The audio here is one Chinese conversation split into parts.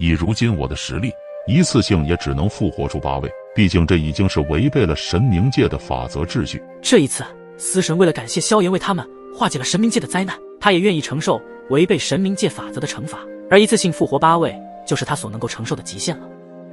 以如今我的实力，一次性也只能复活出8位，毕竟这已经是违背了神冥界的法则秩序。这一次，司神为了感谢萧炎为他们化解了神冥界的灾难，他也愿意承受违背神冥界法则的惩罚，而一次性复活8位，就是他所能够承受的极限了。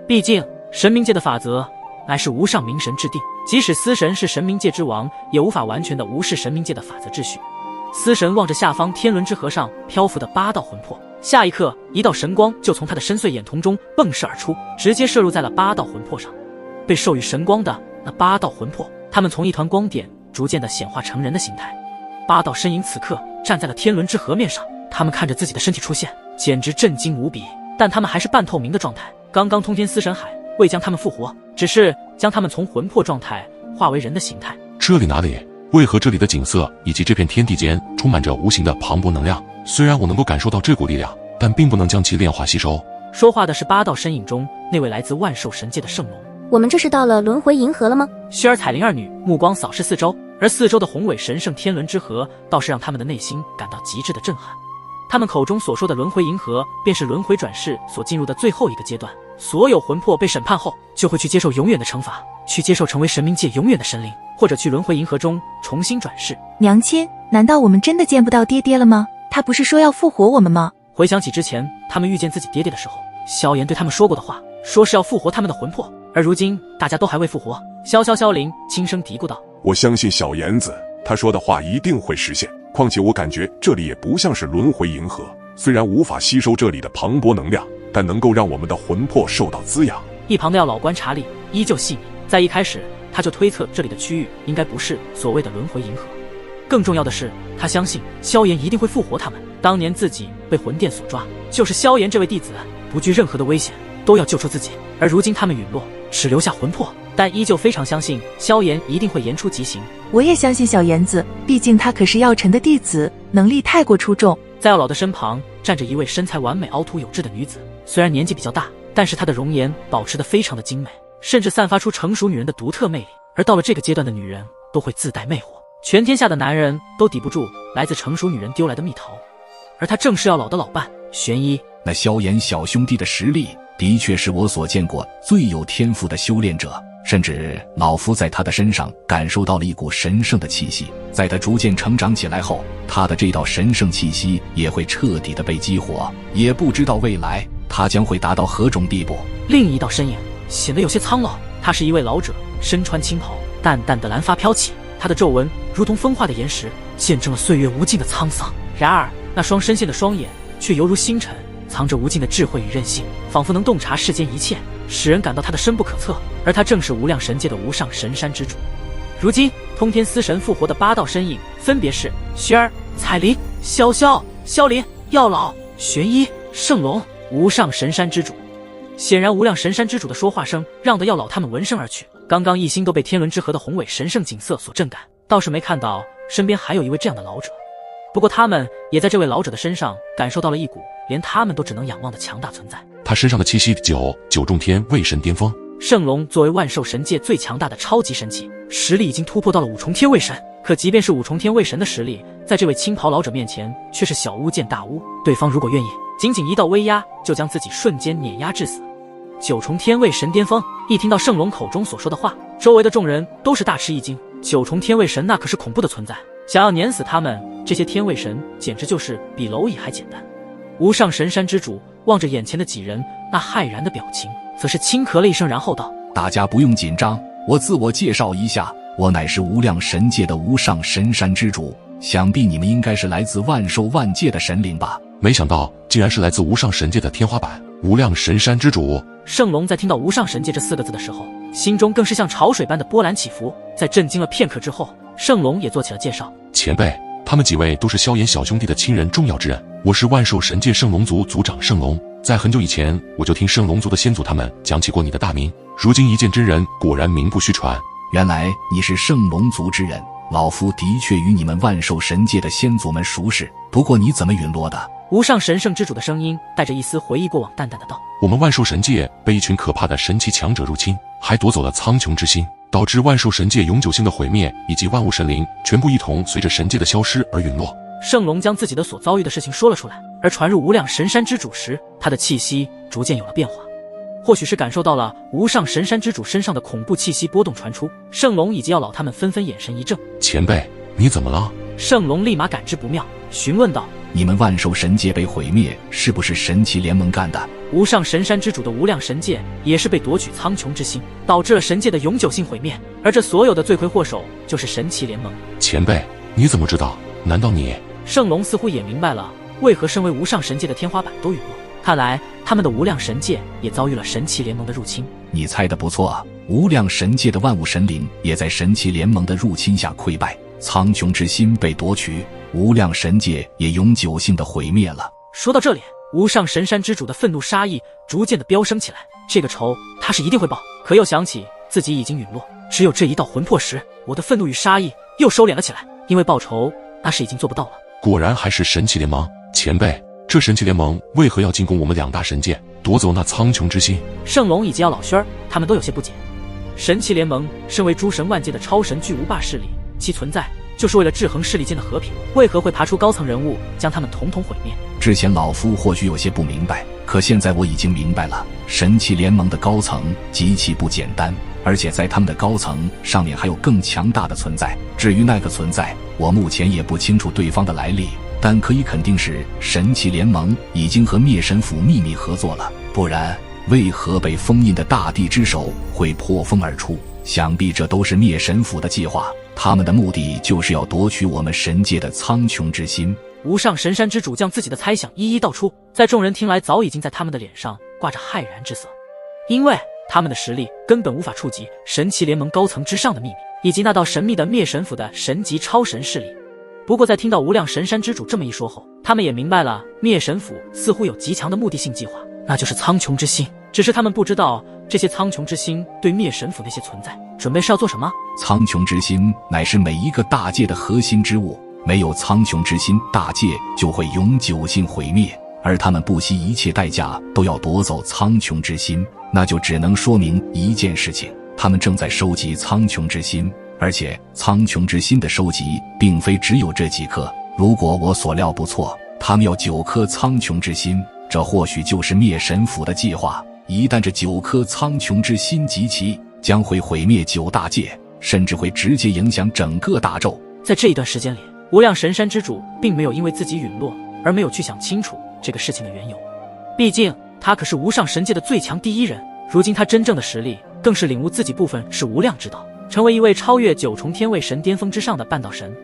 毕竟，神冥界的法则乃是无上冥神制定，即使司神是神冥界之王，也无法完全的无视神冥界的法则秩序。司神望着下方天伦之河上漂浮的8道魂魄，下一刻，一道神光就从他的深邃眼瞳中迸射而出，直接射入在了8道魂魄上。被授予神光的那8道魂魄，他们从一团光点逐渐的显化成人的形态。8道身影此刻站在了天伦之河面上，他们看着自己的身体出现，简直震惊无比。但他们还是半透明的状态，刚刚通天司神海未将他们复活，只是将他们从魂魄状态化为人的形态。这里哪里？为何这里的景色以及这片天地间充满着无形的磅礴能量？虽然我能够感受到这股力量，但并不能将其炼化吸收。说话的是8道身影中那位来自万兽神界的圣龙。我们这是到了轮回银河了吗？薰儿、彩铃二女目光扫视四周，而四周的宏伟神圣天伦之河倒是让他们的内心感到极致的震撼。他们口中所说的轮回银河，便是轮回转世所进入的最后一个阶段。所有魂魄被审判后，就会去接受永远的惩罚，去接受成为神冥界永远的神灵，或者去轮回银河中重新转世。娘亲，难道我们真的见不到爹爹了吗？他不是说要复活我们吗？回想起之前他们遇见自己爹爹的时候，萧炎对他们说过的话，说是要复活他们的魂魄，而如今大家都还未复活。萧凌轻声嘀咕道：我相信小炎子，他说的话一定会实现。况且我感觉这里也不像是轮回银河，虽然无法吸收这里的磅礴能量，但能够让我们的魂魄受到滋养。一旁的药老观察力依旧细腻，在一开始他就推测这里的区域应该不是所谓的轮回银河。更重要的是，他相信萧炎一定会复活他们。当年自己被魂殿所抓，就是萧炎这位弟子不惧任何的危险都要救出自己，而如今他们陨落，只留下魂魄，但依旧非常相信萧炎一定会言出极刑。我也相信小炎子，毕竟他可是药尘的弟子，能力太过出众。在药老的身旁站着一位身材完美、凹凸有致的女子，虽然年纪比较大，但是她的容颜保持得非常的精美，甚至散发出成熟女人的独特魅力。而到了这个阶段的女人都会自带魅惑，全天下的男人都抵不住来自成熟女人丢来的蜜桃。而他正是药老的老伴玄一。那萧炎小兄弟的实力的确是我所见过最有天赋的修炼者，甚至老夫在他的身上感受到了一股神圣的气息。在他逐渐成长起来后，他的这道神圣气息也会彻底的被激活，也不知道未来他将会达到何种地步。另一道身影显得有些苍老，他是一位老者，身穿青袍，淡淡的蓝发飘起，他的皱纹如同风化的岩石，见证了岁月无尽的沧桑。然而那双深陷的双眼却犹如星辰，藏着无尽的智慧与韧性，仿佛能洞察世间一切，使人感到他的深不可测。而他正是无量神界的无上神山之主。如今通天司神复活的8道身影分别是薰儿、彩铃、萧林、药老、玄一、圣龙，无上神山之主。显然无量神山之主的说话声让得药老他们闻声而去，刚刚一心都被天伦之河的宏伟神圣景色所震感，倒是没看到身边还有一位这样的老者。不过他们也在这位老者的身上感受到了一股连他们都只能仰望的强大存在。他身上的气息九重天卫神巅峰。圣龙作为万兽神界最强大的超级神器，实力已经突破到了5重天卫神。可即便是5重天卫神的实力，在这位青袍老者面前却是小巫见大巫。对方如果愿意，仅仅一道威压就将自己瞬间碾压致死。9重天卫神巅峰，一听到圣龙口中所说的话，周围的众人都是大吃一惊。9重天卫神那可是恐怖的存在，想要碾死他们这些天卫神，简直就是比蝼蚁还简单。无上神山之主望着眼前的几人，那骇然的表情，则是轻咳了一声，然后道：大家不用紧张，我自我介绍一下，我乃是无量神界的无上神山之主，想必你们应该是来自万兽万界的神灵吧？没想到竟然是来自无上神界的天花板，无量神山之主。圣龙在听到无上神界这4个字的时候，心中更是像潮水般的波澜起伏。在震惊了片刻之后，圣龙也做起了介绍：前辈，他们几位都是萧炎小兄弟的亲人重要之人，我是万兽神界圣龙族族长圣龙。在很久以前，我就听圣龙族的先祖他们讲起过你的大名，如今一见真人，果然名不虚传。原来你是圣龙族之人，老夫的确与你们万兽神界的先祖们熟识，不过你怎么陨落的？无上神圣之主的声音带着一丝回忆过往，淡淡的道：我们万兽神界被一群可怕的神奇强者入侵，还夺走了苍穹之心，导致万兽神界永久性的毁灭，以及万物神灵全部一同随着神界的消失而陨落。圣龙将自己的所遭遇的事情说了出来，而传入无量神山之主时，他的气息逐渐有了变化。或许是感受到了无上神山之主身上的恐怖气息波动传出，圣龙以及药老他们纷纷眼神一怔。前辈，你怎么了？圣龙立马感知不妙，询问道：你们万兽神界被毁灭，是不是神奇联盟干的？无上神山之主的无量神界也是被夺取苍穹之心，导致了神界的永久性毁灭，而这所有的罪魁祸首就是神奇联盟。前辈，你怎么知道？难道你……圣龙似乎也明白了为何身为无上神界的天花板都陨落，看来他们的无量神界也遭遇了神奇联盟的入侵。你猜得不错，无量神界的万物神灵也在神奇联盟的入侵下溃败，苍穹之心被夺取，无量神界也永久性的毁灭了。说到这里，无上神山之主的愤怒杀意逐渐的飙升起来，这个仇他是一定会报。可又想起自己已经陨落，只有这一道魂魄时，我的愤怒与杀意又收敛了起来，因为报仇那是已经做不到了。果然还是神奇联盟。前辈，这神奇联盟为何要进攻我们两大神界，夺走那苍穹之心？圣龙以及药老轩儿他们都有些不解。神奇联盟身为诸神万界的超神巨无霸势力，其存在就是为了制衡势力间的和平，为何会爬出高层人物将他们统统毁灭？之前老夫或许有些不明白，可现在我已经明白了，神奇联盟的高层极其不简单，而且在他们的高层上面还有更强大的存在。至于那个存在，我目前也不清楚对方的来历，但可以肯定是神奇联盟已经和灭神府秘密合作了，不然为何被封印的大地之手会破风而出？想必这都是灭神府的计划，他们的目的就是要夺取我们神界的苍穹之心。无上神山之主将自己的猜想一一道出，在众人听来早已经在他们的脸上挂着骇然之色，因为他们的实力根本无法触及神奇联盟高层之上的秘密，以及那道神秘的灭神府的神级超神势力。不过在听到无量神山之主这么一说后，他们也明白了灭神府似乎有极强的目的性计划，那就是苍穹之心，只是他们不知道这些苍穹之心对灭神府那些存在准备是要做什么。苍穹之心乃是每一个大界的核心之物，没有苍穹之心，大界就会永久性毁灭，而他们不惜一切代价都要夺走苍穹之心，那就只能说明一件事情，他们正在收集苍穹之心，而且苍穹之心的收集并非只有这几颗，如果我所料不错，他们要9颗苍穹之心，这或许就是灭神府的计划。一旦这9颗苍穹之心集齐，将会毁灭9大界，甚至会直接影响整个大宙。在这一段时间里，无量神山之主并没有因为自己陨落而没有去想清楚这个事情的缘由，毕竟他可是无上神界的最强第一人，如今他真正的实力更是领悟自己部分是无量之道，成为一位超越9重天位神巅峰之上的半道神。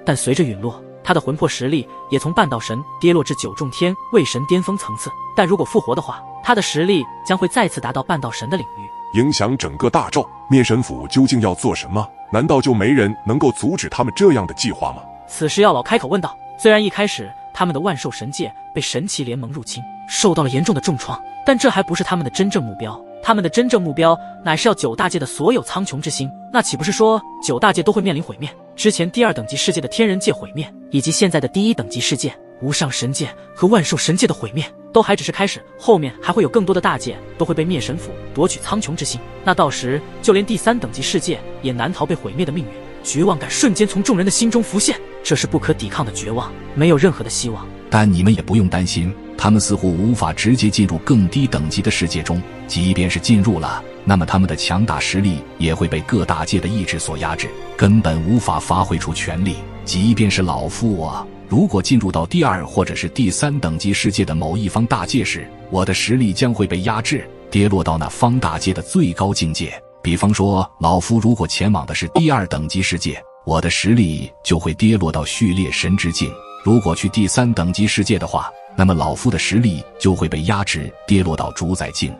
但随着陨落，他的魂魄实力也从半道神跌落至9重天位神巅峰层次，但如果复活的话，他的实力将会再次达到半道神的领域，影响整个大宙。灭神府究竟要做什么？难道就没人能够阻止他们这样的计划吗？此时药老开口问道。虽然一开始他们的万兽神界被神奇联盟入侵，受到了严重的重创，但这还不是他们的真正目标，他们的真正目标乃是要9大界的所有苍穹之心，那岂不是说9大界都会面临毁灭？之前第2等级世界的天人界毁灭，以及现在的第1等级世界无上神界和万兽神界的毁灭，都还只是开始，后面还会有更多的大界都会被灭神府夺取苍穹之心，那到时就连第3等级世界也难逃被毁灭的命运。绝望感瞬间从众人的心中浮现，这是不可抵抗的绝望，没有任何的希望。但你们也不用担心，他们似乎无法直接进入更低等级的世界中，即便是进入了，那么他们的强大实力也会被各大界的意志所压制，根本无法发挥出全力。即便是老夫我，如果进入到第2或者是第3等级世界的某一方大界时，我的实力将会被压制，跌落到那方大界的最高境界。比方说，老夫如果前往的是第2等级世界，我的实力就会跌落到序列神之境；如果去第3等级世界的话，那么老夫的实力就会被压制，跌落到主宰境。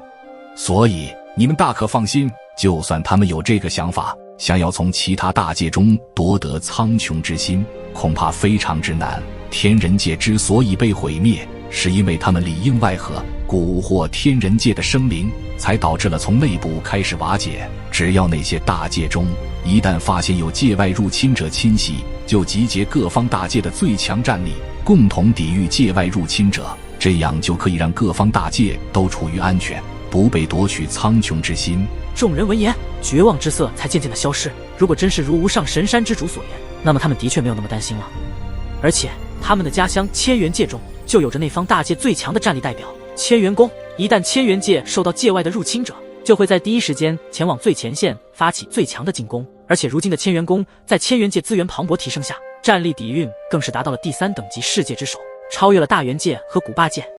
所以你们大可放心，就算他们有这个想法，想要从其他大界中夺得苍穹之心，恐怕非常之难。天人界之所以被毁灭，是因为他们里应外合，蛊惑天人界的生灵，才导致了从内部开始瓦解。只要那些大界中一旦发现有界外入侵者侵袭，就集结各方大界的最强战力，共同抵御界外入侵者，这样就可以让各方大界都处于安全，不被夺取苍穹之心。众人闻言，绝望之色才渐渐的消失。如果真是如无上神山之主所言，那么他们的确没有那么担心了。而且他们的家乡千元界中就有着那方大界最强的战力代表千元宫。一旦千元界受到界外的入侵者，就会在第一时间前往最前线发起最强的进攻。而且如今的千元宫在千元界资源磅礴提升下，战力底蕴更是达到了第3等级世界之首，超越了大元界和古霸界。